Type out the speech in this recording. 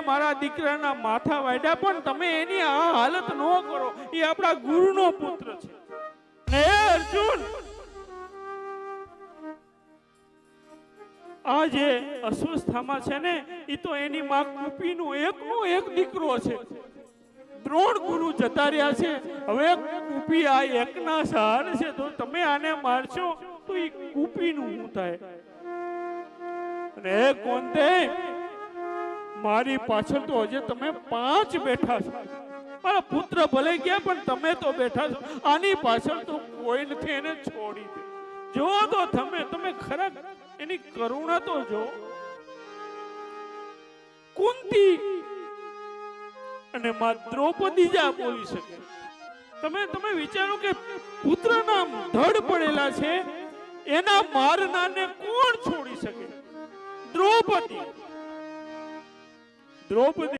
મારા દીકરાના માથા વાડ્યા, પણ તમે એની આ હાલત ન કરો. એ આપણા ગુરુનો પુત્ર છે. ને અર્જુન, આ જે અસ્વસ્થામાં છે ને, એ તો એની માં કુપીનો એકનો એક દીકરો છે. દ્રોણ ગુરુ જતા રહ્યા છે. હવે કુપી આ એકના સહારે છે, તો તમે આને મારશો તો એ કુપીનું શું થાય? અને કોંતે, મારી પાછળ તો હજે તમે 5 બેઠા છો. મારા પુત્ર ભલે ગયા, પણ તમે તો બેઠા છો. આની પાછળ તો કોઈ નથી, એને છોડી દે. જો તો તમે ખરા એની કરુણા તો જો. કુંતી અને માં દ્રૌપદી જ આ બોલી શકે. તમે વિચારો કે પુત્રના ધડ પડેલા છે, એના મારનારને કોણ છોડી શકે? દ્રૌપદી.